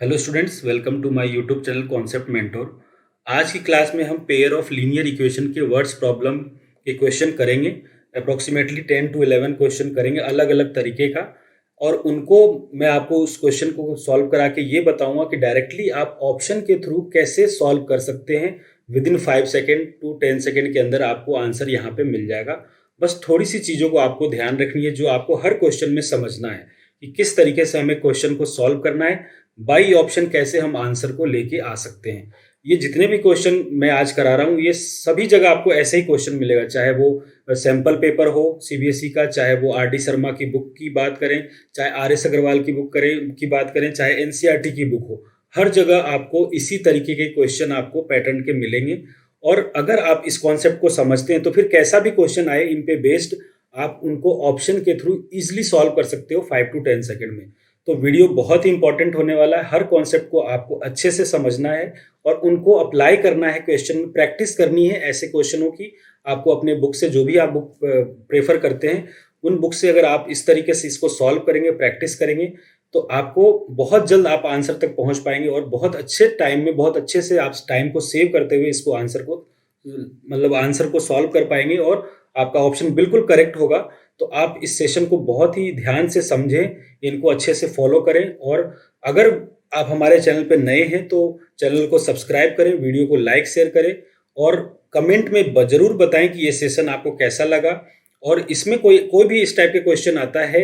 Hello students, welcome to my YouTube channel concept mentor. आज की class में हम पेयर ऑफ लीनियर इक्वेशन के वर्ड्स प्रॉब्लम के क्वेश्चन करेंगे। अप्रोक्सीमेटली 10 to 11 क्वेश्चन करेंगे अलग अलग तरीके का, और उनको मैं आपको उस क्वेश्चन को सॉल्व करा के ये बताऊंगा कि डायरेक्टली आप ऑप्शन के थ्रू कैसे सॉल्व कर सकते हैं। Within 5 second to 10 second के अंदर आपको आंसर यहाँ पे मिल जाएगा। बस थोड़ी सी चीज़ों को आपको ध्यान रखनी है जो आपको हर क्वेश्चन में समझना है कि किस तरीके से हमें क्वेश्चन को सॉल्व करना है, बाई ऑप्शन कैसे हम आंसर को लेके आ सकते हैं। ये जितने भी क्वेश्चन मैं आज करा रहा हूँ ये सभी जगह आपको ऐसे ही क्वेश्चन मिलेगा, चाहे वो सैंपल पेपर हो सीबीएसई का, चाहे वो आर डी शर्मा की बुक की बात करें, चाहे आर एस अग्रवाल की बुक की बात करें, चाहे एनसीईआरटी की बुक हो। हर जगह आपको इसी तरीके के क्वेश्चन आपको पैटर्न के मिलेंगे। और अगर आप इस कॉन्सेप्ट को समझते हैं तो फिर कैसा भी क्वेश्चन आए इन पे बेस्ड आप उनको ऑप्शन के थ्रू इजिली सॉल्व कर सकते हो 5 to 10 सेकेंड में। तो वीडियो बहुत ही इंपॉर्टेंट होने वाला है। हर कॉन्सेप्ट को आपको अच्छे से समझना है और उनको अप्लाई करना है, क्वेश्चन में प्रैक्टिस करनी है ऐसे क्वेश्चनों की। आपको अपने बुक से, जो भी आप बुक प्रेफर करते हैं, उन बुक से अगर आप इस तरीके से इसको सॉल्व करेंगे, प्रैक्टिस करेंगे, तो आपको बहुत जल्द आप आंसर तक पहुंच पाएंगे और बहुत अच्छे टाइम में, बहुत अच्छे से आप टाइम को सेव करते हुए इसको आंसर को सॉल्व कर पाएंगे और आपका ऑप्शन बिल्कुल करेक्ट होगा। तो आप इस सेशन को बहुत ही ध्यान से समझें, इनको अच्छे से फॉलो करें। और अगर आप हमारे चैनल पर नए हैं तो चैनल को सब्सक्राइब करें, वीडियो को लाइक शेयर करें और कमेंट में ज़रूर बताएं कि ये सेशन आपको कैसा लगा। और इसमें कोई भी इस टाइप के क्वेश्चन आता है,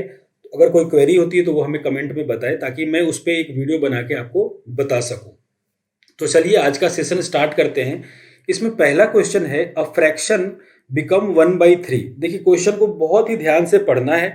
अगर कोई क्वेरी होती है तो वो हमें कमेंट में बताएं ताकि मैं उस पर एक वीडियो बना के आपको बता सकूं। तो चलिए आज का सेशन स्टार्ट करते हैं। इसमें पहला क्वेश्चन है, अ फ्रैक्शन बिकम 1/3। देखिए क्वेश्चन को बहुत ही ध्यान से पढ़ना है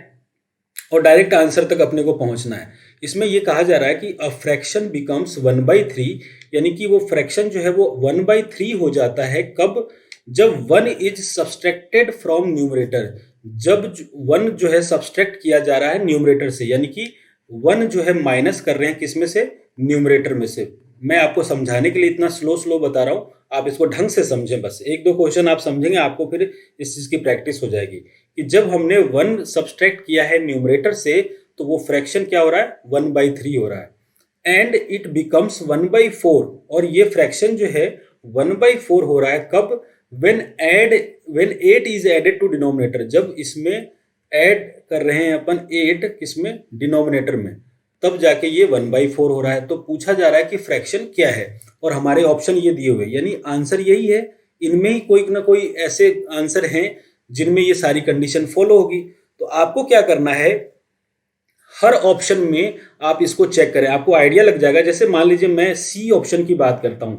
और डायरेक्ट आंसर तक अपने को पहुंचना है। इसमें यह कहा जा रहा है कि अ फ्रैक्शन बिकम्स 1/3, यानी कि वो फ्रैक्शन जो है वो 1/3 हो जाता है कब? जब 1 इज सब्सट्रैक्टेड फ्रॉम न्यूमरेटर। जब 1 जो है सब्सट्रैक्ट किया जा रहा है न्यूमरेटर से, यानी कि 1 जो है माइनस कर रहे हैं किसमें से? न्यूमरेटर में से। मैं आपको समझाने के लिए इतना स्लो स्लो बता रहा हूँ, आप इसको ढंग से समझें। बस एक दो क्वेश्चन आप समझेंगे, आपको फिर इस चीज़ की प्रैक्टिस हो जाएगी कि जब हमने 1 सब्सट्रैक्ट किया है न्यूमरेटर से तो वो फ्रैक्शन क्या हो रहा है? 1/3 हो रहा है। एंड इट बिकम्स 1/4, और ये फ्रैक्शन जो है 1/4 हो रहा है कब? When 8 is added to denominator. जब इसमें ऐड कर रहे हैं अपन 8 किसमें? डिनोमिनेटर में, तब जाके ये 1/4 हो रहा है। तो पूछा जा रहा है कि फ्रैक्शन क्या है, और हमारे ऑप्शन ये दिए हुए, यानी आंसर यही है। इनमें ही कोई ना कोई ऐसे आंसर हैं जिनमें ये सारी कंडीशन फॉलो होगी। तो आपको क्या करना है, हर ऑप्शन में आप इसको चेक करें, आपको आइडिया लग जाएगा। जैसे मान लीजिए मैं सी ऑप्शन की बात करता हूं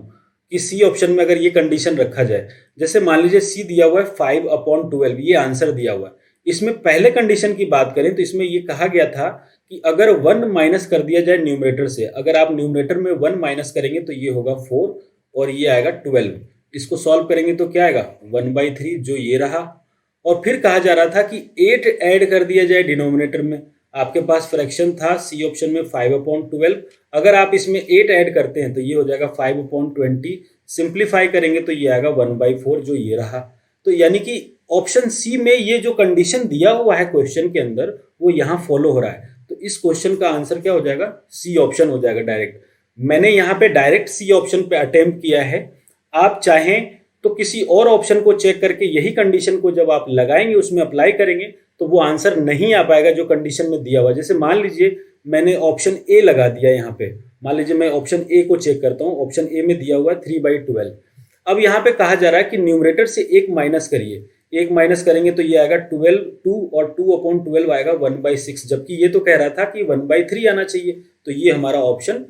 कि सी ऑप्शन में अगर ये कंडीशन रखा जाए, जैसे मान लीजिए सी दिया हुआ है 5/12, ये आंसर दिया हुआ है। इसमें पहले कंडीशन की बात करें तो इसमें ये कहा गया था कि अगर 1 माइनस कर दिया जाए न्यूमरेटर से, अगर आप न्यूमरेटर में 1 माइनस करेंगे तो ये होगा 4 और ये आएगा 12। इसको सॉल्व करेंगे तो क्या आएगा? 1/3, जो ये रहा। और फिर कहा जा रहा था कि 8 ऐड कर दिया जाए डिनोमिनेटर में। आपके पास फ्रैक्शन था सी ऑप्शन में 5/12, अगर आप इसमें 8 ऐड करते हैं तो ये हो जाएगा 5/20। सिंप्लीफाई करेंगे तो ये आएगा 1/4, जो ये रहा। तो यानी कि ऑप्शन सी में ये जो कंडीशन दिया हुआ है क्वेश्चन के अंदर, वो यहाँ फॉलो हो रहा है। तो इस क्वेश्चन का आंसर क्या हो जाएगा? सी ऑप्शन हो जाएगा डायरेक्ट। मैंने यहाँ पे डायरेक्ट सी ऑप्शन पे अटेम्प्ट किया है। आप चाहें तो किसी और ऑप्शन को चेक करके यही कंडीशन को जब आप लगाएंगे, उसमें अप्लाई करेंगे, तो वो आंसर नहीं आ पाएगा जो कंडीशन में दिया हुआ। जैसे मान लीजिए मैंने ऑप्शन ए लगा दिया यहाँ पे, मान लीजिए मैं ऑप्शन ए को चेक करता हूँ। ऑप्शन ए में दिया हुआ है 3/12। अब यहाँ पे कहा जा रहा है कि न्यूमरेटर से 1 माइनस करिए, 1 माइनस करेंगे तो ये आएगा 12, 2 और 2/12 आएगा 1/6, जबकि ये तो कह रहा था कि 1/3 आना चाहिए। तो ये हमारा ऑप्शन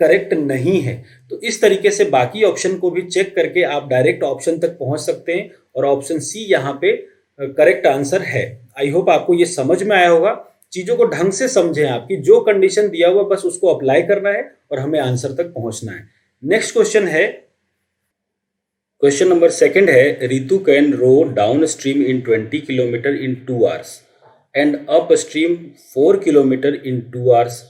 करेक्ट नहीं है। तो इस तरीके से बाकी ऑप्शन को भी चेक करके आप डायरेक्ट ऑप्शन तक पहुंच सकते हैं, और ऑप्शन सी यहाँ पे करेक्ट आंसर है। आई होप आपको ये समझ में आया होगा। चीजों को ढंग से समझें, आपकी जो कंडीशन दिया हुआ बस उसको अप्लाई करना है और हमें आंसर तक पहुंचना है। नेक्स्ट क्वेश्चन है, क्वेश्चन नंबर सेकंड है, Ritu can row downstream in 20 kilometre in 2 hours and upstream 4 kilometre in 2 hours।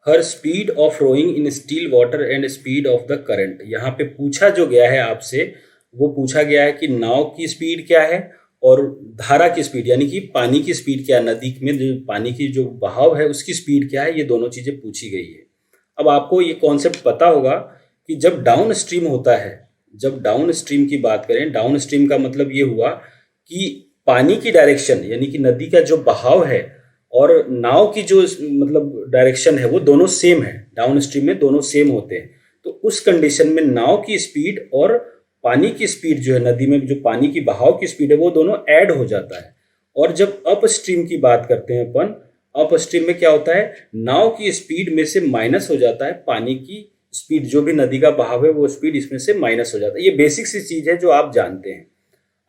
Her speed of rowing in still water and speed of the current. यहाँ पे पूछा जो गया है आपसे, वो पूछा गया है कि नाव की स्पीड क्या है और धारा की स्पीड, यानी कि पानी की स्पीड क्या है, नदी में जो पानी की जो बहाव है उसकी स्पीड क्या है, ये दोनों चीजें पूछी गई है। अब आपको ये कॉन्सेप्ट पता होगा कि जब डाउन स्ट्रीम होता है, जब डाउन स्ट्रीम की बात करें, डाउन स्ट्रीम का मतलब ये हुआ कि पानी की डायरेक्शन यानी कि नदी का जो बहाव है और नाव की जो मतलब डायरेक्शन है वो दोनों सेम है। डाउन स्ट्रीम में दोनों सेम होते हैं। तो उस कंडीशन में नाव की स्पीड और पानी की स्पीड जो है, नदी में जो पानी की बहाव की स्पीड है, वो दोनों ऐड हो जाता है। और जब अप स्ट्रीम की बात करते हैं अपन, अप स्ट्रीम में क्या होता है, नाव की स्पीड में से माइनस हो जाता है पानी की स्पीड, जो भी नदी का बहाव है वो स्पीड इसमें से माइनस हो जाता है। ये बेसिक सी चीज है जो आप जानते हैं।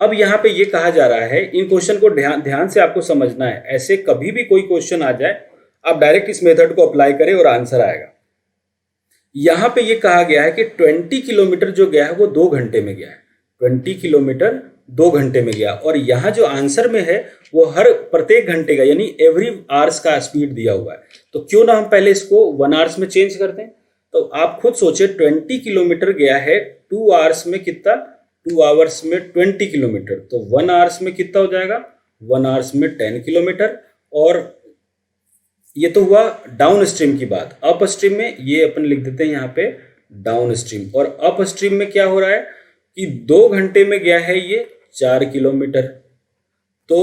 अब यहाँ पे ये कहा जा रहा है, इन क्वेश्चन को ध्यान ध्यान से आपको समझना है। ऐसे कभी भी कोई क्वेश्चन आ जाए, आप डायरेक्ट इस मेथड को अप्लाई करें और आंसर आएगा। यहाँ पे ये कहा गया है कि 20 किलोमीटर जो गया है वो 2 घंटे में गया है। 20 किलोमीटर 2 घंटे में गया। और यहाँ जो आंसर में है वो हर प्रत्येक घंटे का यानी एवरी आवर्स का स्पीड दिया हुआ है। तो क्यों ना हम पहले इसको 1 आवर्स में चेंज कर दें। तो आप खुद सोचे, 20 किलोमीटर गया है 2 आवर्स में कितना, 2 आवर्स में 20 किलोमीटर, तो 1 आवर्स में कितना हो जाएगा, 1 आवर्स में 10 किलोमीटर। और ये तो हुआ डाउन स्ट्रीम की बात। अप स्ट्रीम में ये अपन लिख देते हैं यहाँ पे डाउन स्ट्रीम। और अप स्ट्रीम में क्या हो रहा है कि 2 घंटे में गया है ये 4 किलोमीटर। तो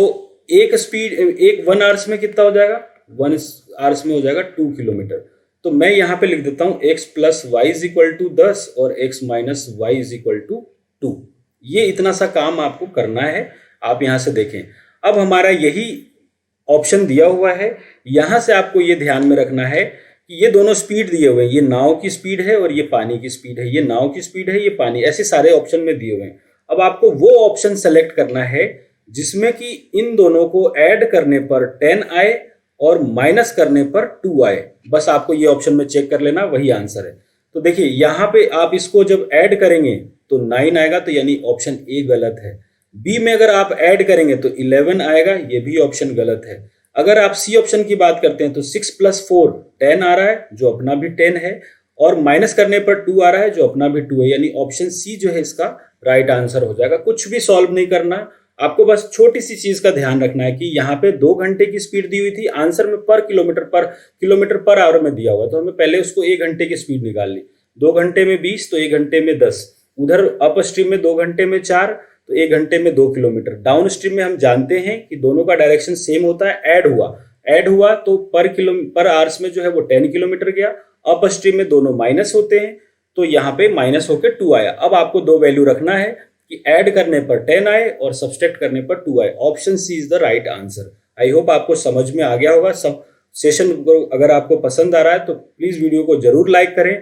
एक स्पीड, एक 1 आवर्स में कितना हो जाएगा, 1 आवर्स में हो जाएगा 2 किलोमीटर। तो मैं यहाँ पे लिख देता हूँ x plus y is equal to 10 और x minus y is equal to 2। ये इतना सा काम आपको करना है। आप यहाँ से देखें, अब हमारा यही ऑप्शन दिया हुआ है। यहाँ से आपको ये ध्यान में रखना है कि ये दोनों स्पीड दिए हुए हैं, ये नाव की स्पीड है और ये पानी की स्पीड है, ये नाव की स्पीड है, ये पानी, ऐसे सारे ऑप्शन में दिए हुए हैं। अब आपको वो ऑप्शन सेलेक्ट करना है जिसमें कि इन दोनों को ऐड करने पर 10 आए और माइनस करने पर 2 आए। बस आपको ये ऑप्शन में चेक कर लेना, वही आंसर है। तो देखिए यहाँ पे आप इसको जब ऐड करेंगे तो 9 आएगा, तो यानी ऑप्शन ए गलत है। बी में अगर आप ऐड करेंगे तो 11 आएगा, ये भी ऑप्शन गलत है। अगर आप सी ऑप्शन की बात करते हैं तो 6 प्लस 4 10 आ रहा है, जो अपना भी 10 है, और माइनस करने पर 2 आ रहा है, जो अपना भी 2 है। यानी ऑप्शन सी जो है इसका राइट आंसर हो जाएगा। कुछ भी सॉल्व नहीं करना, आपको बस छोटी सी चीज का ध्यान रखना है कि यहाँ पे 2 घंटे की स्पीड दी हुई थी, आंसर में पर किलोमीटर पर आवर में दिया हुआ, तो हमें पहले उसको 1 घंटे की स्पीड निकाल ली। 2 घंटे में 20 तो 1 घंटे में 10। उधर अप स्ट्रीम में 2 घंटे में 4 तो 1 घंटे में 2 किलोमीटर। डाउन स्ट्रीम में हम जानते हैं कि दोनों का डायरेक्शन सेम होता है। ऐड हुआ तो पर आवर्स में जो है वो 10 किलोमीटर गया। अप स्ट्रीम में दोनों माइनस होते हैं, तो यहाँ पे माइनस होकर 2 आया। अब आपको 2 वैल्यू रखना है कि ऐड करने पर 10 आए और सब्सट्रैक्ट करने पर 2 आए। Option C is the right answer. I hope आपको समझ में आ गया होगा। सब सेशन अगर आपको पसंद आ रहा है तो प्लीज वीडियो को जरूर लाइक करें।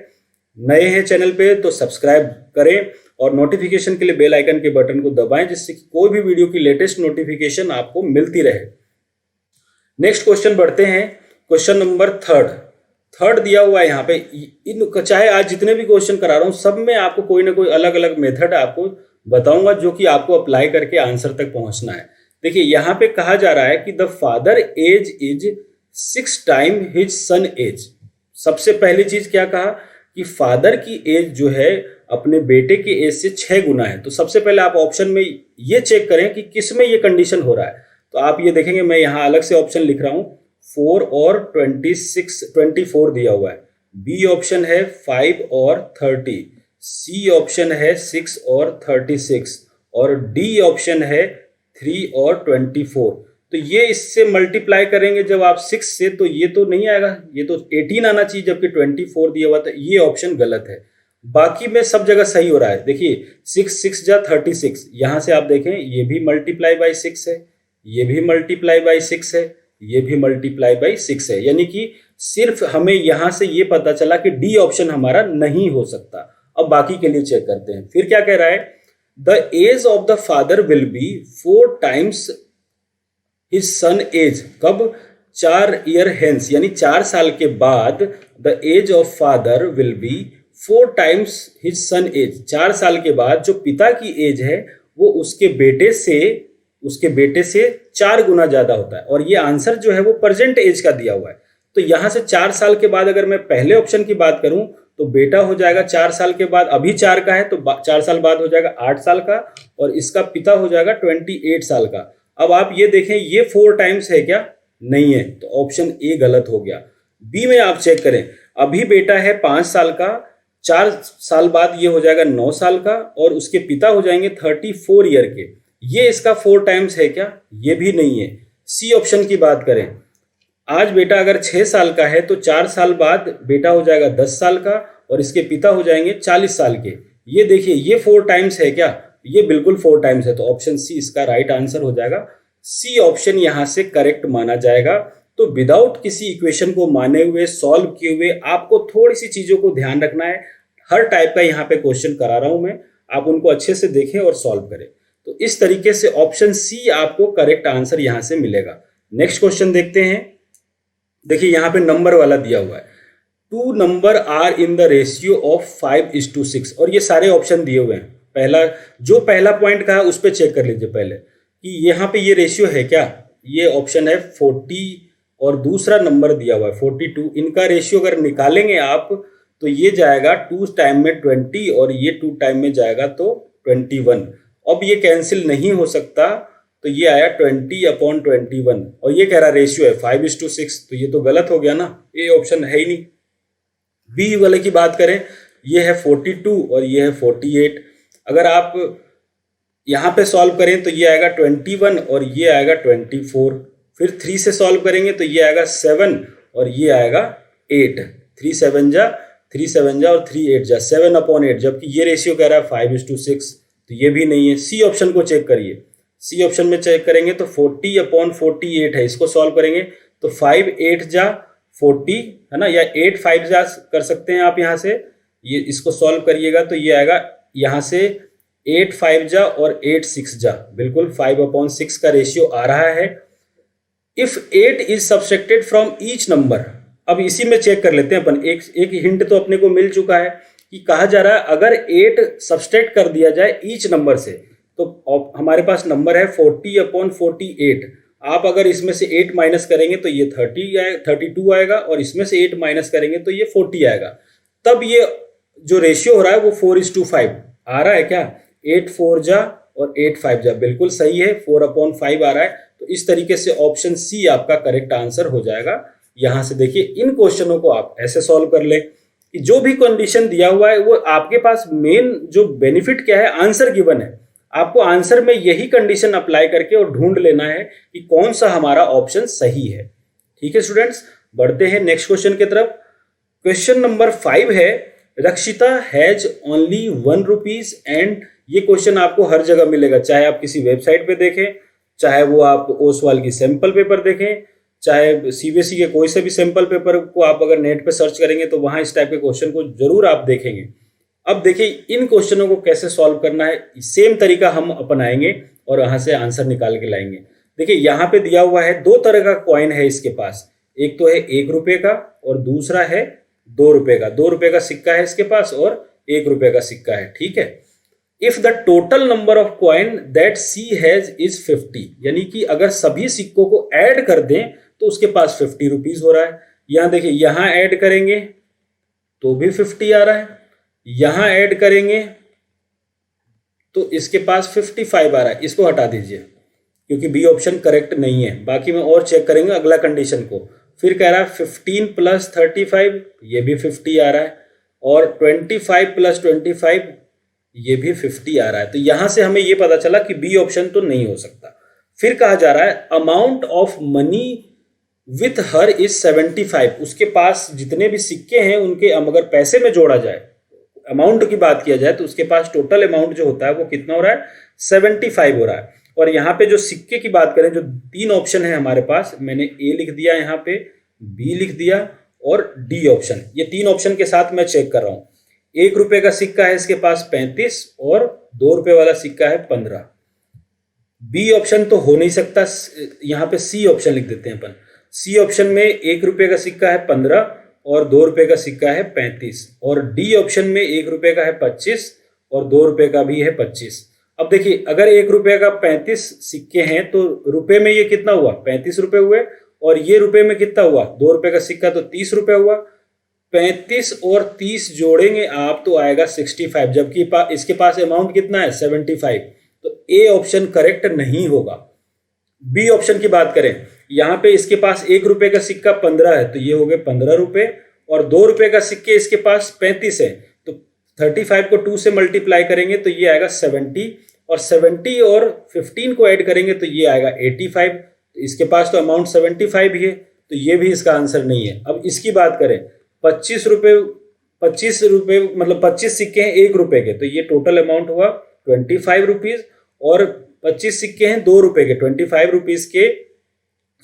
नए हैं चैनल पे तो सब्सक्राइब करें और नोटिफिकेशन के लिए बेल आइकन के बटन को दबाएं, जिससे कि कोई भी वीडियो की लेटेस्ट नोटिफिकेशन आपको मिलती रहे। नेक्स्ट क्वेश्चन बढ़ते हैं। क्वेश्चन नंबर थर्ड दिया हुआ है यहाँ पे। इन चाहे आज जितने भी क्वेश्चन करा रहा हूँ सब में आपको कोई ना कोई अलग अलग मेथड आपको बताऊंगा, जो कि आपको अप्लाई करके आंसर तक पहुंचना है। देखिए यहाँ पे कहा जा रहा है कि the father age is 6 time his son age. सबसे पहली चीज क्या कहा कि फादर की एज जो है अपने बेटे की एज से 6 गुना है। तो सबसे पहले आप ऑप्शन में ये चेक करें कि किस में ये कंडीशन हो रहा है। तो आप ये देखेंगे, मैं यहाँ अलग से ऑप्शन लिख रहा हूँ, 4 और 24 दिया हुआ है। बी ऑप्शन है 5 और 30, सी ऑप्शन है 6 और 36 और डी ऑप्शन है 3 और 24। तो ये इससे मल्टीप्लाई करेंगे जब आप 6 से, तो ये तो नहीं आएगा, ये तो 18 आना चाहिए, जबकि 24 दिया हुआ था। ये ऑप्शन गलत है। बाकी में सब जगह सही हो रहा है। देखिए 6 जा 36, यहाँ से आप देखें ये भी मल्टीप्लाई बाई 6 है, ये भी मल्टीप्लाई बाई 6 है, ये भी मल्टीप्लाई बाई 6 है। यानी कि सिर्फ हमें यहाँ से ये पता चला कि डी ऑप्शन हमारा नहीं हो सकता। अब बाकी के लिए चेक करते हैं। फिर क्या कह रहा है, the age of the father will be 4 times his son age. कब? 4 ईयर हेंस, यानी 4 साल के बाद the age of father will be 4 times his son age. 4 साल के बाद जो पिता की एज है वो उसके बेटे से 4 गुना ज्यादा होता है। और ये आंसर जो है वो प्रेजेंट एज का दिया हुआ है। तो यहां से 4 साल के बाद अगर मैं पहले ऑप्शन की बात करूं तो बेटा हो जाएगा 4 साल के बाद, अभी 4 का है तो 4 साल बाद हो जाएगा 8 साल का, और इसका पिता हो जाएगा 28 साल का। अब आप ये देखें, ये 4 टाइम्स है क्या? नहीं है, तो ऑप्शन ए गलत हो गया। बी में आप चेक करें, अभी बेटा है 5 साल का, 4 साल बाद ये हो जाएगा 9 साल का, और उसके पिता हो जाएंगे 34 ईयर के। ये इसका 4 टाइम्स है क्या? ये भी नहीं है। सी ऑप्शन की बात करें, आज बेटा अगर 6 साल का है तो 4 साल बाद बेटा हो जाएगा 10 साल का, और इसके पिता हो जाएंगे 40 साल के। ये देखिए, ये 4 टाइम्स है क्या? ये बिल्कुल 4 टाइम्स है, तो ऑप्शन सी इसका राइट आंसर हो जाएगा। सी ऑप्शन यहां से करेक्ट माना जाएगा। तो विदाउट किसी इक्वेशन को माने हुए, सॉल्व किए हुए, आपको थोड़ी सी चीजों को ध्यान रखना है। हर टाइप का यहाँ पे क्वेश्चन करा रहा हूं मैं, आप उनको अच्छे से देखें और सॉल्व करें। तो इस तरीके से ऑप्शन सी आपको करेक्ट आंसर यहां से मिलेगा। नेक्स्ट क्वेश्चन देखते हैं। देखिए यहाँ पे नंबर वाला दिया हुआ है, 2 number are in the ratio of 5:6, और ये सारे ऑप्शन दिए हुए हैं। पहला पॉइंट का है उस पर चेक कर लीजिए पहले कि यहाँ पे ये रेशियो है क्या। ये ऑप्शन है 40 और दूसरा नंबर दिया हुआ है 42। इनका रेशियो अगर निकालेंगे आप तो ये जाएगा 2 टाइम में 20 और ये 2 टाइम में जाएगा तो 21। अब ये कैंसिल नहीं हो सकता, तो ये आया 20/21, और ये कह रहा रेशियो है 5:6, तो ये तो गलत हो गया ना, ये ऑप्शन है ही नहीं। बी वाले की बात करें, ये है 42 और ये है 48। अगर आप यहाँ पे सॉल्व करें तो ये आएगा 21 और ये आएगा 24। फिर 3 से सॉल्व करेंगे तो ये आएगा 7 और ये आएगा 8। 3 7 जा, 3 7 जा और 3 8 जा, 7/8। जबकि ये रेशियो कह रहा है 5:6, तो ये भी नहीं है। सी ऑप्शन को चेक करिए, सी ऑप्शन में चेक करेंगे तो 40/48 है। इसको सॉल्व करेंगे तो 5 8 जा 40 है ना, या 8 5 जा कर सकते हैं आप यहाँ से। ये इसको सॉल्व करिएगा तो ये आएगा यहाँ से 8 5 जा और 8 6 जा, बिल्कुल 5/6 का रेशियो आ रहा है। If 8 is subtracted from each number, अब इसी में चेक कर लेते हैं अपन। एक हिंट तो अपने को मिल चुका है कि कहा जा रहा है अगर 8 सब्सट्रैक्ट कर दिया जाए ईच नंबर से, तो हमारे पास नंबर है 40/48। आप अगर इसमें से 8 माइनस करेंगे तो ये 32 आएगा, और इसमें से 8 माइनस करेंगे तो ये 40 आएगा। तब ये जो रेशियो हो रहा है वो 4:5 आ रहा है क्या? 8 4 जा और 8 5 जा, बिल्कुल सही है, 4/5 आ रहा है। तो इस तरीके से ऑप्शन सी आपका करेक्ट आंसर हो जाएगा। यहां से देखिए, इन क्वेश्चनों को आप ऐसे सॉल्व कर ले कि जो भी कंडीशन दिया हुआ है वो आपके पास मेन जो बेनिफिट क्या है, आंसर गिवन है। आपको आंसर में यही कंडीशन अप्लाई करके और ढूंढ लेना है कि कौन सा हमारा ऑप्शन सही है। ठीक है स्टूडेंट्स, बढ़ते हैं नेक्स्ट क्वेश्चन की तरफ। क्वेश्चन नंबर 5 है, रक्षिता हैज ओनली 1 रुपीज एंड। ये क्वेश्चन आपको हर जगह मिलेगा, चाहे आप किसी वेबसाइट पे देखें, चाहे वो आप ओसवाल की सैंपल पेपर देखें, चाहे सीबीएसई के कोई से भी सैंपल पेपर को आप अगर नेट पे सर्च करेंगे तो वहां इस टाइप के क्वेश्चन को जरूर आप देखेंगे। अब देखिए इन क्वेश्चनों को कैसे सॉल्व करना है, सेम तरीका हम अपनाएंगे और वहां से आंसर निकाल के लाएंगे। देखिए यहाँ पे दिया हुआ है 2 तरह का कॉइन है इसके पास, एक तो है 1 रुपए का और दूसरा है 2 रुपए का। 2 रुपए का सिक्का है इसके पास और 1 रुपए का सिक्का है। ठीक है, if the total number of coin that she has is 50, यानी कि अगर सभी सिक्कों को ऐड कर दें तो उसके पास 50 रुपीज हो रहा है। यहां देखिए, यहां ऐड करेंगे तो भी 50 आ रहा है, यहां ऐड करेंगे तो इसके पास 55 आ रहा है। इसको हटा दीजिए क्योंकि बी ऑप्शन करेक्ट नहीं है। बाकी में और चेक करेंगे अगला कंडीशन को। फिर कह रहा है 15 + 35, ये भी 50 आ रहा है, और 25 + 25 ये भी 50 आ रहा है। तो यहां से हमें ये पता चला कि बी ऑप्शन तो नहीं हो सकता। फिर कहा जा रहा है amount of money with her is 75, उसके पास जितने भी सिक्के हैं उनके अगर पैसे में जोड़ा जाए, अमाउंट की बात किया जाए तो उसके पास टोटल अमाउंट जो होता है वो कितना हो रहा है, 75 हो रहा है। और यहाँ पे जो सिक्के की बात करें, जो 3 ऑप्शन है हमारे पास, मैंने ए लिख दिया, यहाँ पे बी लिख दिया और डी ऑप्शन। ये 3 ऑप्शन के साथ मैं चेक कर रहा हूँ। 1 रुपए का सिक्का है इसके पास 35 और 2 रुपए वाला सिक्का है 15। बी ऑप्शन तो हो नहीं सकता, यहाँ पे सी ऑप्शन लिख देते हैं अपन। सी ऑप्शन में 1 रुपए का सिक्का है 15 और 2 रुपए का सिक्का है 35, और डी ऑप्शन में 1 रुपए का है 25 और 2 रुपए का भी है 25। अब देखिए, अगर 1 रुपए का 35 सिक्के हैं तो रुपए में ये कितना हुआ, 35 रुपए हुए, और ये रुपए में कितना हुआ, 2 रुपए का सिक्का तो 30 रुपए हुआ। 35 और 30 जोड़ेंगे आप तो आएगा 65, जबकि इसके पास अमाउंट कितना है, 75। तो ए ऑप्शन करेक्ट नहीं होगा। बी ऑप्शन की बात करें, यहाँ पे इसके पास 1 रुपए का सिक्का 15 है, तो ये हो गए 15 रुपए, और 2 रुपए का सिक्के इसके पास 35 है, तो 35 को 2 से मल्टीप्लाई करेंगे तो ये आएगा 70, और 70 और 15 को ऐड करेंगे तो ये आएगा 85। तो इसके पास तो अमाउंट 75 ही है, तो ये भी इसका आंसर नहीं है। अब इसकी बात करें, 25 रुपए मतलब 25 सिक्के हैं 1 रुपए के, तो ये टोटल अमाउंट हुआ 25 रुपीज, और 25 सिक्के हैं 2 रुपए के, 25 रुपीज के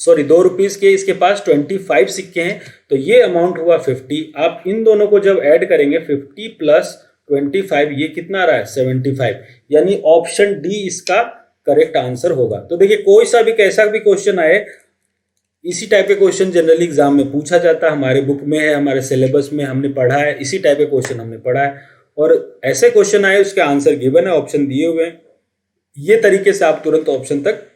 2 रुपीज के इसके पास 25 सिक्के हैं, तो ये अमाउंट हुआ 50। आप इन दोनों को जब ऐड करेंगे 50 प्लस 25, ये कितना आ रहा है 75, यानी ऑप्शन डी इसका करेक्ट आंसर होगा। तो देखिए कोई सा भी कैसा भी क्वेश्चन आए, इसी टाइप के क्वेश्चन जनरली एग्जाम में पूछा जाता है, हमारे बुक में है, हमारे सिलेबस में हमने पढ़ा है, इसी टाइप के क्वेश्चन हमने पढ़ा है, और ऐसे क्वेश्चन आए उसके आंसर गिवन है, ऑप्शन दिए हुए हैं। ये तरीके से आप तुरंत ऑप्शन तक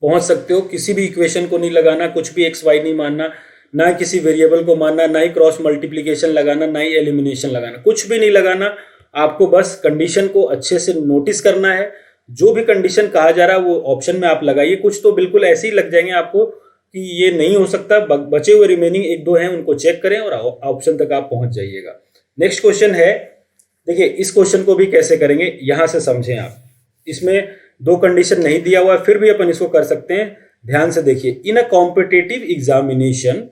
पहुंच सकते हो। किसी भी इक्वेशन को नहीं लगाना, कुछ भी एक्स वाई नहीं मानना, ना किसी वेरिएबल को मानना, ना ही क्रॉस मल्टीप्लिकेशन लगाना, ना ही एलिमिनेशन लगाना, कुछ भी नहीं लगाना। आपको बस कंडीशन को अच्छे से नोटिस करना है, जो भी कंडीशन कहा जा रहा है वो ऑप्शन में आप लगाइए। कुछ तो बिल्कुल ऐसे ही लग जाएंगे आपको कि ये नहीं हो सकता, बचे हुए रिमेनिंग 1-2 हैं उनको चेक करें और ऑप्शन तक आप पहुंच जाइएगा। नेक्स्ट क्वेश्चन है, देखिए इस क्वेश्चन को भी कैसे करेंगे यहां से समझें आप। इसमें 2 कंडीशन नहीं दिया हुआ है, फिर भी अपन इसको कर सकते हैं। ध्यान से देखिए, in a competitive examination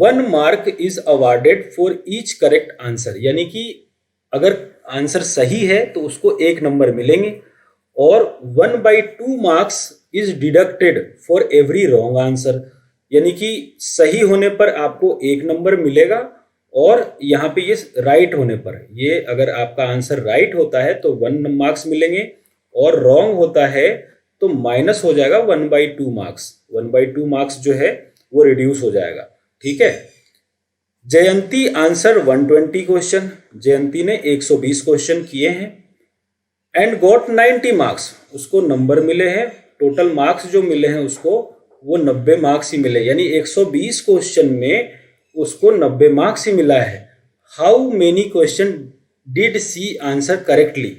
1 mark is awarded for each correct answer, यानी कि अगर आंसर सही है तो उसको 1 नंबर मिलेंगे, और 1/2 marks is deducted for every wrong answer, यानी कि सही होने पर आपको 1 नंबर मिलेगा, और यहाँ पे ये राइट होने पर, ये अगर आपका आंसर राइट होता है तो 1 मार्क्स मिलेंगे, और रॉन्ग होता है तो माइनस हो जाएगा 1/2 मार्क्स। 1/2 मार्क्स जो है वो रिड्यूस हो जाएगा। ठीक है। जयंती आंसर 120 क्वेश्चन, जयंती ने 120 क्वेश्चन किए हैं, एंड गॉट 90 मार्क्स, उसको नंबर मिले हैं, टोटल मार्क्स जो मिले हैं उसको वो 90 मार्क्स ही मिले, यानी 120 क्वेश्चन में उसको 90 मार्क्स ही मिला है। How many question did she answer correctly,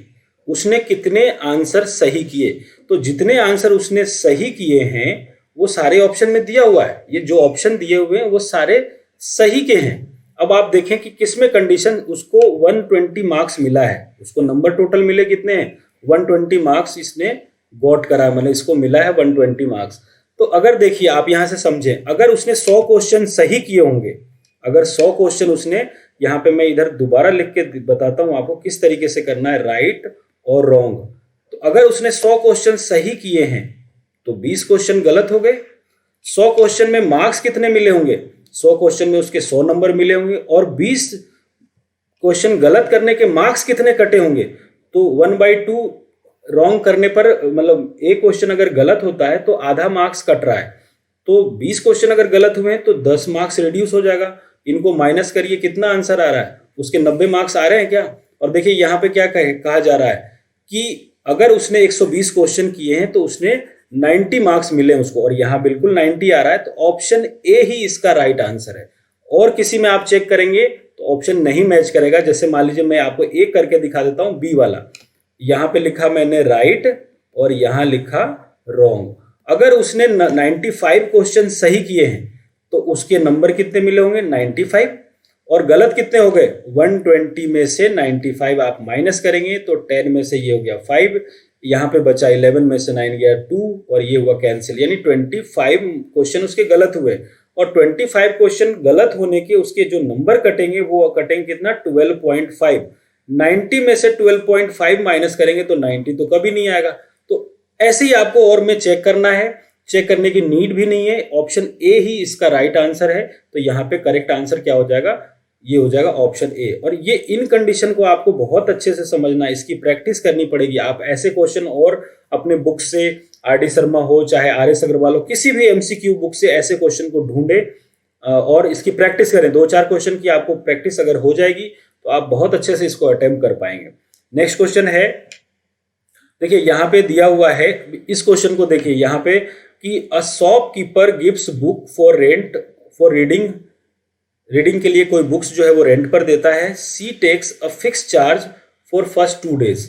उसने कितने आंसर सही किए, तो जितने आंसर उसने सही किए हैं वो सारे ऑप्शन में दिया हुआ है। ये जो ऑप्शन दिए हुए हैं वो सारे सही के हैं। अब आप देखें कि किसमें कंडीशन उसको 120 मार्क्स मिला है, उसको नंबर टोटल मिले कितने हैं 120 मार्क्स इसने गॉट करा, मतलब इसको मिला है 120 मार्क्स। तो अगर देखिए आप यहां से समझें, अगर उसने 100 क्वेश्चन सही किए होंगे, अगर 100 क्वेश्चन उसने, यहाँ पे मैं इधर दोबारा लिख के बताता हूं आपको किस तरीके से करना है, राइट और रॉन्ग। तो अगर उसने 100 क्वेश्चन सही किए हैं तो 20 क्वेश्चन गलत हो गए। 100 क्वेश्चन में मार्क्स कितने मिले होंगे, 100 क्वेश्चन में उसके 100 नंबर मिले होंगे, और 20 क्वेश्चन गलत करने के मार्क्स कितने कटे होंगे, तो 1/2 रॉन्ग करने पर, मतलब एक क्वेश्चन अगर गलत होता है तो आधा मार्क्स कट रहा है, तो 20 क्वेश्चन अगर गलत हुए हैं तो 10 मार्क्स रिड्यूस हो जाएगा। इनको माइनस करिए, कितना आंसर आ रहा है, उसके 90 मार्क्स आ रहे हैं क्या। और देखिए यहाँ पे क्या कहा जा रहा है कि अगर उसने 120 क्वेश्चन किए हैं तो उसने 90 मार्क्स मिले उसको, और यहाँ बिल्कुल 90 आ रहा है, तो ऑप्शन ए ही इसका राइट आंसर है। और किसी में आप चेक करेंगे तो ऑप्शन नहीं मैच करेगा। जैसे मान लीजिए मैं आपको एक करके दिखा देता हूँ, बी वाला, यहाँ पे लिखा मैंने राइट और यहाँ लिखा रॉन्ग। अगर उसने 95 क्वेश्चन सही किए हैं तो उसके नंबर कितने मिले होंगे 95, और गलत कितने हो गए 120 में से 95 आप माइनस करेंगे तो 10 में से ये हो गया 5, यहाँ पे बचा 11 में से 9 गया 2, और ये हुआ कैंसिल, यानी 25 क्वेश्चन उसके गलत हुए। और 25 क्वेश्चन गलत होने के उसके जो नंबर कटेंगे वो कटेंगे कितना 12.5। 90 में से 12.5 माइनस करेंगे तो 90 तो कभी नहीं आएगा। तो ऐसे ही आपको और में चेक करना है, चेक करने की नीड भी नहीं है, ऑप्शन ए ही इसका राइट आंसर है। तो यहाँ पे करेक्ट आंसर क्या हो जाएगा, ये हो जाएगा ऑप्शन ए। और ये इन कंडीशन को आपको बहुत अच्छे से समझना है, इसकी प्रैक्टिस करनी पड़ेगी। आप ऐसे क्वेश्चन और अपने बुक से, आर.डी. शर्मा हो चाहे आर.एस. अग्रवाल हो, किसी भी एमसीक्यू बुक से ऐसे क्वेश्चन को ढूंढे और इसकी प्रैक्टिस करें। 2-4 क्वेश्चन की आपको प्रैक्टिस अगर हो जाएगी तो आप बहुत अच्छे से इसको अटेम्प्ट कर पाएंगे। नेक्स्ट क्वेश्चन है, देखिए यहाँ पे दिया हुआ है, इस क्वेश्चन को देखिए यहाँ पे कि a shopkeeper gives book for rent for reading के लिए कोई बुक्स जो है वो रेंट पर देता है। She takes a fix charge for first 2 days,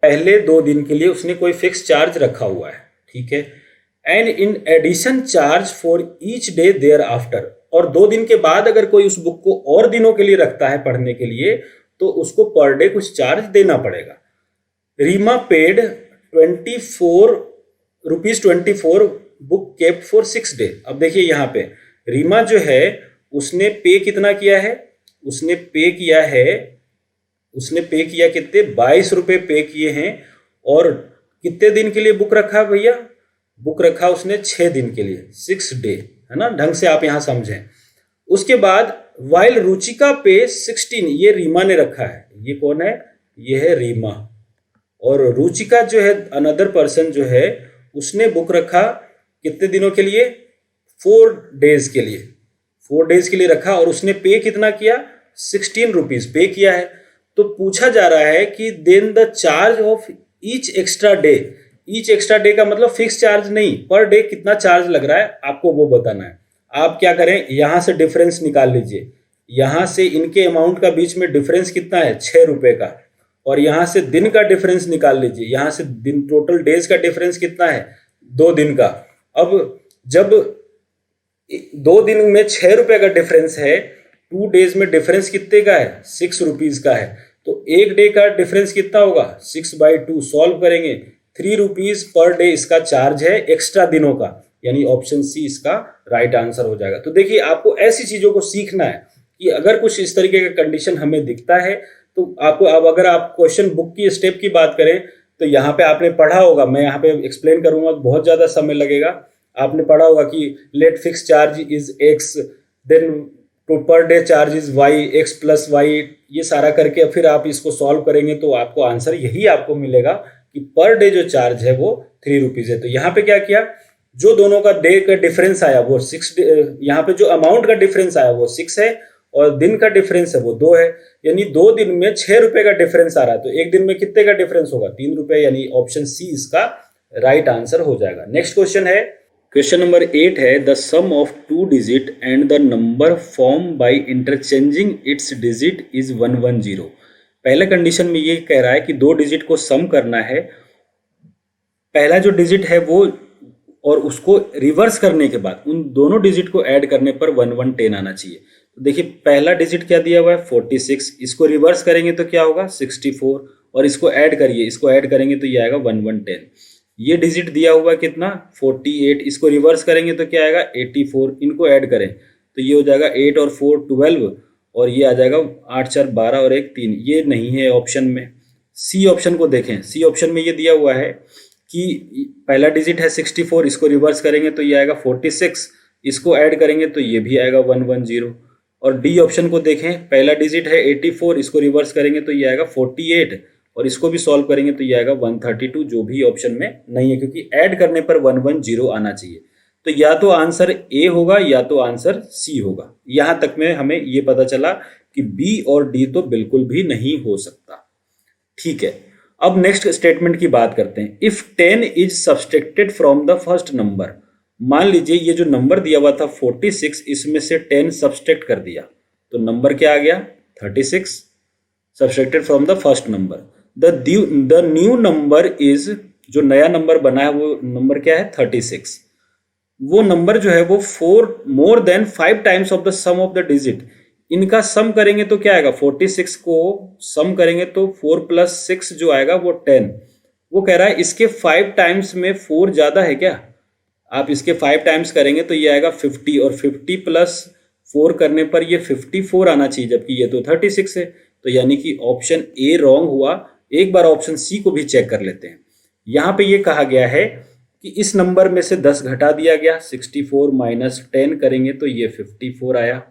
पहले 2 दिन के लिए उसने कोई फिक्स चार्ज रखा हुआ है, ठीक है। And in addition charge for each day thereafter, और 2 दिन के बाद अगर कोई उस बुक को और दिनों के लिए रखता है पढ़ने के लिए तो उसको पर डे कुछ चार्ज देना पड़ेगा। Reema paid 24 book kept for 6 day. अब देखिए यहाँ पे रीमा जो है उसने पे कितना किया है, उसने पे किया कितने 22 रुपए पे किए हैं। और कितने दिन के लिए बुक रखा भैया, बुक रखा उसने 6 दिन के लिए, 6 डे, है ना, ढंग से आप यहां समझें। उसके बाद वाइल रुचिका पे 16, ये रीमा ने रखा है। ये कौन है, ये है रीमा। और रुचिका जो है अनदर पर्सन जो है उसने बुक रखा कितने दिनों के लिए, 4 डेज के लिए, 4 डेज के लिए रखा। और उसने पे कितना किया, 16 रुपीज पे किया है। तो पूछा जा रहा है कि then the charge of each extra day. Each extra day का मतलब फिक्स चार्ज नहीं, पर डे कितना चार्ज लग रहा है आपको वो बताना है। आप क्या करें, यहां से डिफरेंस निकाल लीजिए। यहां से इनके अमाउंट का बीच में डिफरेंस कितना है, 6 रुपए का। और यहां से दिन का डिफरेंस निकाल लीजिए। यहां से दिन, टोटल डेज का डिफरेंस कितना है, 2 दिन का। अब जब 2 दिन में 6 रुपए का डिफरेंस है, 2 डेज में डिफरेंस कितने का है, 6 रुपीज का है। तो 1 डे का डिफरेंस कितना होगा, 6/2। सॉल्व करेंगे, 3 रुपीज पर डे इसका चार्ज है एक्स्ट्रा दिनों का, यानी ऑप्शन सी इसका राइट आंसर हो जाएगा। तो देखिए आपको ऐसी चीजों को सीखना है कि अगर कुछ इस तरीके का कंडीशन हमें दिखता है तो आपको, अब अगर आप क्वेश्चन बुक की स्टेप की बात करें तो यहाँ पे आपने पढ़ा होगा, मैं यहाँ पे एक्सप्लेन करूंगा तो बहुत ज्यादा समय लगेगा। आपने पढ़ा होगा कि let fix charge is X, then तो per day charge is Y, X plus Y, ये सारा करके फिर आप इसको सॉल्व करेंगे तो आपको आंसर यही आपको मिलेगा कि पर डे जो चार्ज है वो 3 रुपीज है। तो यहाँ पे क्या किया, जो दोनों का डे का डिफरेंस आया वो 6, यहाँ पे जो अमाउंट का डिफरेंस आया वो 6 है और दिन का डिफरेंस है वो 2 है, यानी 2 दिन में 6 रुपए का डिफरेंस आ रहा है। तो एक दिन में कितने का डिफरेंस होगा, 3 रुपए, यानी ऑप्शन सी इसका राइट आंसर हो जाएगा। नेक्स्ट क्वेश्चन है, क्वेश्चन नंबर 8 है, the sum of 2 digit and the number form by interchanging its digit is 110। पहले कंडीशन में ये कह रहा है कि 2 डिजिट को सम करना है, पहला जो डिजिट है वो और उसको रिवर्स करने के बाद उन दोनों डिजिट को ऐड करने पर 1110 आना चाहिए। तो देखिए पहला डिजिट क्या दिया हुआ है 46, इसको रिवर्स करेंगे तो क्या होगा 64, और इसको ऐड करिए, इसको ऐड करेंगे तो ये आएगा 1110। ये डिजिट दिया हुआ है कितना 48, इसको रिवर्स करेंगे तो क्या आएगा 84, इनको ऐड करें तो ये हो जाएगा 8 और 4 12, और ये आ जाएगा 8 4 12 और 1 3। ये नहीं है ऑप्शन में। सी ऑप्शन को देखें, सी ऑप्शन में ये दिया हुआ है कि पहला डिजिट है 64, इसको रिवर्स करेंगे तो ये आएगा 46, इसको ऐड करेंगे तो ये भी आएगा 110। और डी ऑप्शन को देखें, पहला डिजिट है 84, इसको रिवर्स करेंगे तो ये आएगा 48, और इसको भी सॉल्व करेंगे तो ये आएगा 132, जो भी ऑप्शन में नहीं है क्योंकि ऐड करने पर 110 आना चाहिए। तो या तो आंसर ए होगा या तो आंसर सी होगा। यहां तक में हमें ये पता चला कि बी और डी तो बिल्कुल भी नहीं हो सकता। ठीक है, अब नेक्स्ट स्टेटमेंट की बात करते हैं। If 10 is subtracted from the first number, मान लीजिए ये जो नंबर दिया हुआ था 46, इसमें से 10 सब्सट्रैक्ट कर दिया तो नंबर क्या आ गया 36, subtracted from the first number. The new number is, जो नया नंबर बना है वो नंबर क्या है 36। वो नंबर जो है वो 4 more than 5 times of the sum of the digit. इनका सम करेंगे तो क्या आएगा, 46 को सम करेंगे तो 4 + 6 जो आएगा वो 10। वो कह रहा है इसके 5 टाइम्स में 4 ज्यादा है क्या, आप इसके 5 टाइम्स करेंगे तो ये आएगा 50, और 50 + 4 करने पर ये 54 आना चाहिए, जबकि ये तो 36 है। तो यानी कि ऑप्शन ए रॉन्ग हुआ। एक बार ऑप्शन सी को भी चेक कर लेते हैं। यहां पे ये कहा गया है कि इस नंबर में से 10 घटा दिया गया, 64 - 10 करेंगे तो ये 54 आया।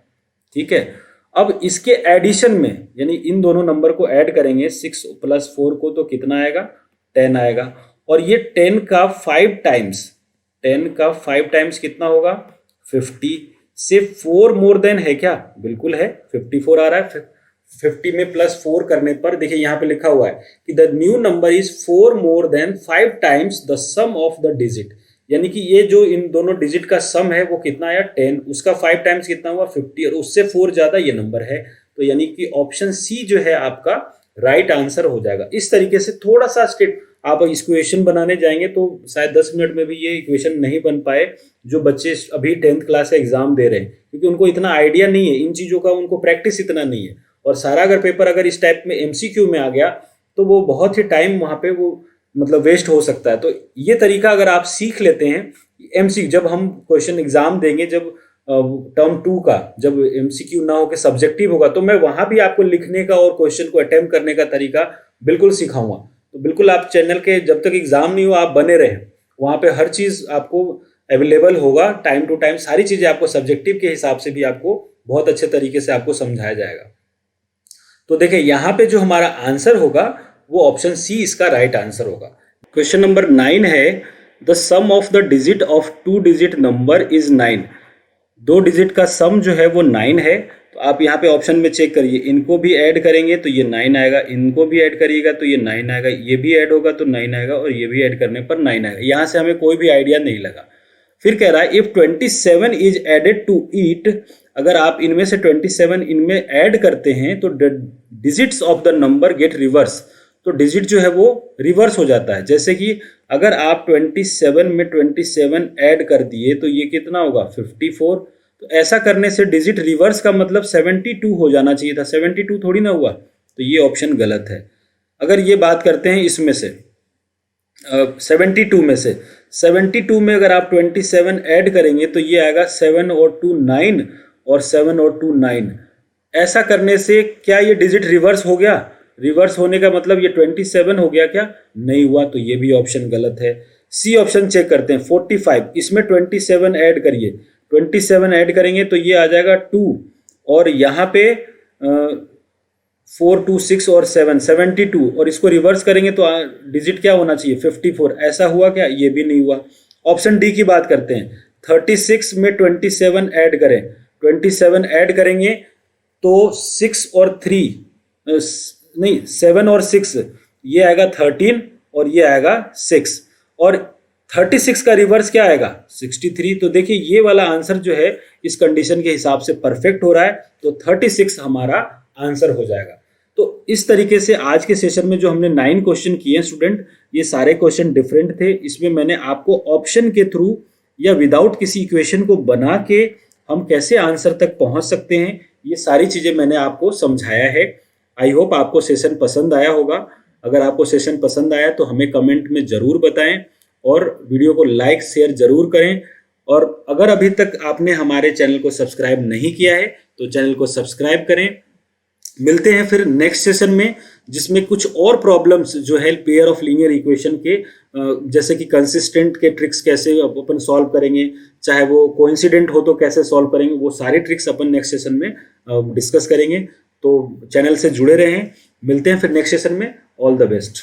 ठीक है, अब इसके एडिशन में यानी इन दोनों नंबर को ऐड करेंगे 6 + 4 को तो कितना आएगा 10 आएगा। और ये 10 का 5 टाइम्स, 10 का 5 टाइम्स कितना होगा 50 से 4 मोर देन है क्या, बिल्कुल है, 54 आ रहा है। 50 में +4 करने पर देखिए यहाँ पे लिखा हुआ है कि the new number is 4 more than 5 times the sum of the digit, यानी कि ये जो इन दोनों डिजिट का सम है वो कितना आया 10, उसका 5 टाइम्स कितना हुआ 50, और उससे 4 ज्यादा ये नंबर है। तो यानी कि ऑप्शन सी जो है आपका राइट आंसर हो जाएगा। इस तरीके से थोड़ा सा स्टेप आप इक्वेशन बनाने जाएंगे तो शायद 10 मिनट में भी ये इक्वेशन नहीं बन पाए जो बच्चे अभी 10th क्लास का एग्जाम दे रहे हैं, क्योंकि उनको इतना आइडिया नहीं है इन चीज़ों का, उनको प्रैक्टिस इतना नहीं है। और सारा अगर पेपर अगर इस टाइप में MCQ में आ गया तो वो बहुत ही टाइम वहाँ पे वो मतलब वेस्ट हो सकता है। तो ये तरीका अगर आप सीख लेते हैं MCQ, जब हम क्वेश्चन एग्जाम देंगे, जब टर्म 2 का जब MCQ ना हो के सब्जेक्टिव होगा, तो मैं वहाँ भी आपको लिखने का और क्वेश्चन को अटेम्प्ट करने का तरीका बिल्कुल सिखाऊंगा। तो बिल्कुल आप चैनल के जब तक एग्जाम नहीं हो आप बने रहें, वहाँ पे हर चीज़ आपको अवेलेबल होगा टाइम टू टाइम, सारी चीज़ें आपको सब्जेक्टिव के हिसाब से भी आपको बहुत अच्छे तरीके से आपको समझाया जाएगा। तो देखिए यहाँ पे जो हमारा आंसर होगा वो ऑप्शन सी इसका राइट आंसर होगा। क्वेश्चन नंबर 9 है, the sum of the digit of 2 digit number is 9। 2 digit का सम जो है वो 9 है। तो आप यहाँ पे ऑप्शन में चेक करिए, इनको भी ऐड करेंगे तो ये 9 आएगा, इनको भी ऐड करिएगा तो ये 9 आएगा, ये भी ऐड होगा तो 9 आएगा, और ये भी ऐड करने पर 9 आएगा। यहाँ से हमें कोई भी आइडिया नहीं लगा। फिर कह रहा है if 27 is added to it, अगर आप इनमें से 27 इनमें ऐड करते हैं तो digits of the number get reverse. तो डिजिट जो है वो रिवर्स हो जाता है। जैसे कि अगर आप 27 में 27 ऐड कर दिए तो ये कितना होगा 54। तो ऐसा करने से डिजिट रिवर्स का मतलब 72 हो जाना चाहिए था, 72 थोड़ी ना हुआ, तो ये ऑप्शन गलत है। अगर ये बात करते हैं इसमें से 72 में से, 72 में अगर आप 27 ऐड करेंगे तो ये आएगा 7 और 2 9 और 7 और 2 9। ऐसा करने से क्या ये डिजिट रिवर्स हो गया? रिवर्स होने का मतलब ये 27 हो गया क्या? नहीं हुआ, तो ये भी ऑप्शन गलत है। सी ऑप्शन चेक करते हैं 45, इसमें 27 ऐड करिए, 27 ऐड करेंगे तो ये आ जाएगा 2, और यहाँ पे 4 2 6 और 7 72, और इसको रिवर्स करेंगे तो डिजिट क्या होना चाहिए 54। ऐसा हुआ क्या? ये भी नहीं हुआ। ऑप्शन डी की बात करते हैं, 36 में 27 ऐड करें, 27 ऐड करेंगे तो 6 और 3 नहीं 7 और 6 ये आएगा 13 और ये आएगा 6, और 36 का रिवर्स क्या आएगा 63। तो देखिए ये वाला आंसर जो है इस कंडीशन के हिसाब से परफेक्ट हो रहा है, तो 36 हमारा आंसर हो जाएगा। तो इस तरीके से आज के सेशन में जो हमने 9 क्वेश्चन किए हैं स्टूडेंट, ये सारे क्वेश्चन डिफरेंट थे। इसमें मैंने आपको ऑप्शन के थ्रू या विदाउट किसी इक्वेशन को बना के हम कैसे आंसर तक पहुंच सकते हैं, ये सारी चीज़ें मैंने आपको समझाया है। आई होप आपको सेशन पसंद आया होगा। अगर आपको सेशन पसंद आया तो हमें कमेंट में ज़रूर बताएं और वीडियो को लाइक शेयर ज़रूर करें। और अगर अभी तक आपने हमारे चैनल को सब्सक्राइब नहीं किया है तो चैनल को सब्सक्राइब करें। मिलते हैं फिर नेक्स्ट सेशन में, जिसमें कुछ और प्रॉब्लम्स जो है पेयर ऑफ लीनियर इक्वेशन के, जैसे कि कंसिस्टेंट के ट्रिक्स कैसे अपन सॉल्व करेंगे, चाहे वो कोइंसिडेंट हो तो कैसे सॉल्व करेंगे, वो सारे ट्रिक्स अपन नेक्स्ट सेशन में डिस्कस करेंगे। तो चैनल से जुड़े रहें। मिलते हैं फिर नेक्स्ट सेशन में। All the best.